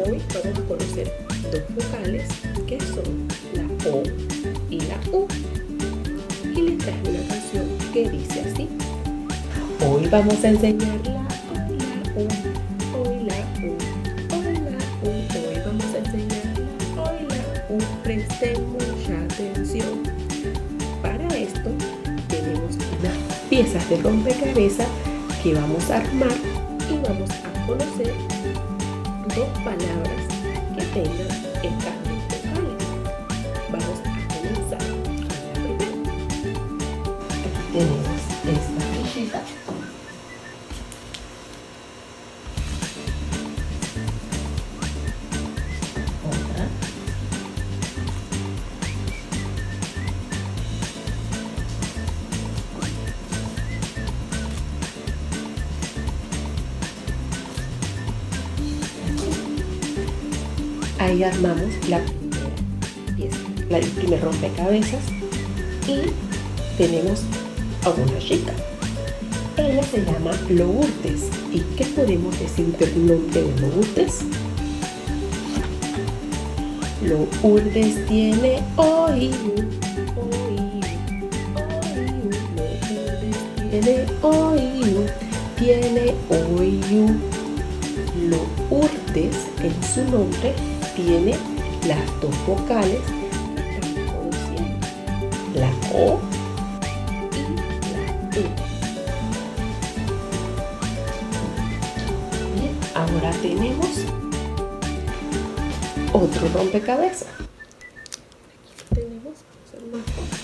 Hoy vamos a conocer dos vocales que son la O y la U. Y les traje una canción que dice así. Hoy vamos a enseñar la O y la U. Hoy la U, hoy la U. Hoy vamos a enseñar la O y la U. Presten mucha atención. Para esto tenemos unas piezas de rompecabezas que vamos a armar y vamos a conocer dos palabras que tengan estas dos vocales. Vamos a comenzar con la primera. Aquí tenemos esta fichita. Otra. Ahí armamos la primera pieza, el primer rompecabezas, y tenemos a una chica. Ella se llama Lourdes. ¿Y qué podemos decir del nombre de Lourdes? Lourdes tiene oído, Lourdes tiene oído. Lourdes en su nombre tiene las dos vocales que estamos conociendo, la O y la U. Bien, ahora tenemos otro rompecabezas. Aquí tenemos, vamos a hacer una foto.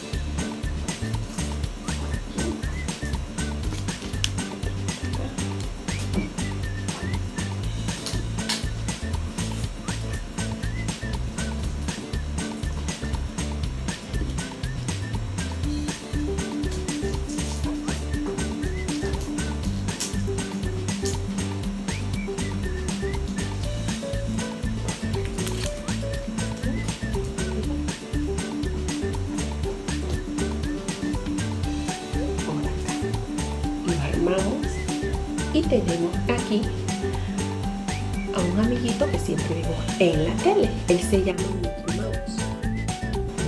Y tenemos aquí a un amiguito que siempre vemos en la tele. Él se llama Mickey Mouse.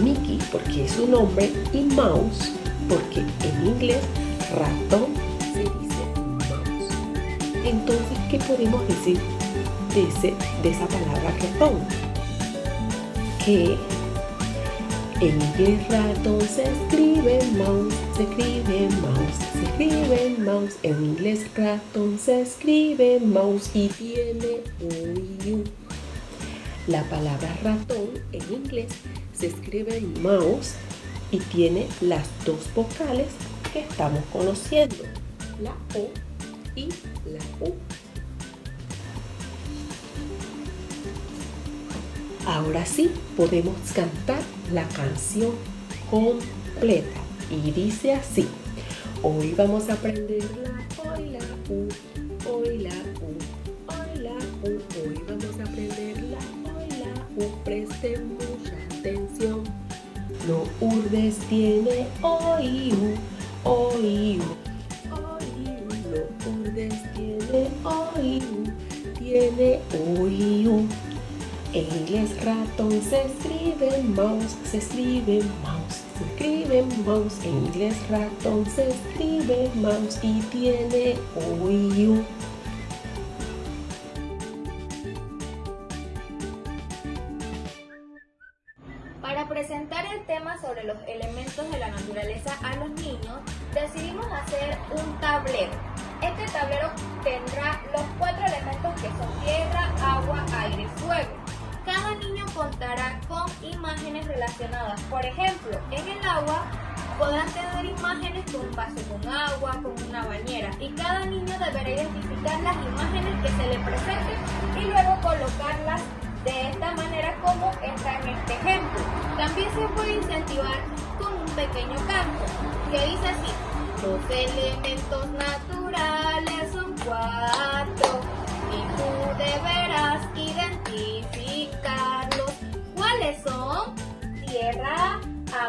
Mickey porque es su nombre y Mouse porque en inglés ratón se dice mouse. Entonces, ¿qué podemos decir de esa palabra ratón? Que en inglés ratón se escribe mouse, se escribe mouse, se escribe mouse. En inglés ratón se escribe mouse y tiene OU. La palabra ratón en inglés se escribe mouse y tiene las dos vocales que estamos conociendo, la O y la U. Ahora sí podemos cantar la canción completa y dice así. Hoy vamos a aprender la O y la U, hoy la U, hoy la U. Hoy vamos a aprender la O y la U, presten mucha atención. Lourdes tiene OIU, OIU, OIU. Lourdes tiene OIU, tiene OIU. En inglés ratón se escribe mouse, se escribe mouse, se escribe mouse. En inglés ratón se escribe mouse y tiene OU. Para presentar el tema sobre los elementos de la naturaleza a los niños, decidimos hacer un tablero. Este tablero tendrá los 4 elementos que son tierra, agua, aire y fuego. Cada niño contará con imágenes relacionadas. Por ejemplo, en el agua podrán tener imágenes con un vaso con agua, con una bañera, y cada niño deberá identificar las imágenes que se le presenten y luego colocarlas de esta manera como está en este ejemplo. También se puede incentivar con un pequeño canto que dice así: los elementos naturales son 4 y tú deberás identificarlos. ¿Cuáles son? Tierra,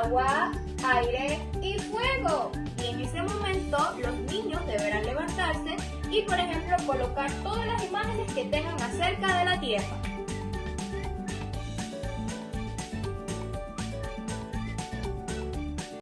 agua, aire y fuego. Y en ese momento los niños deberán levantarse y, por ejemplo, colocar todas las imágenes que tengan acerca de la Tierra.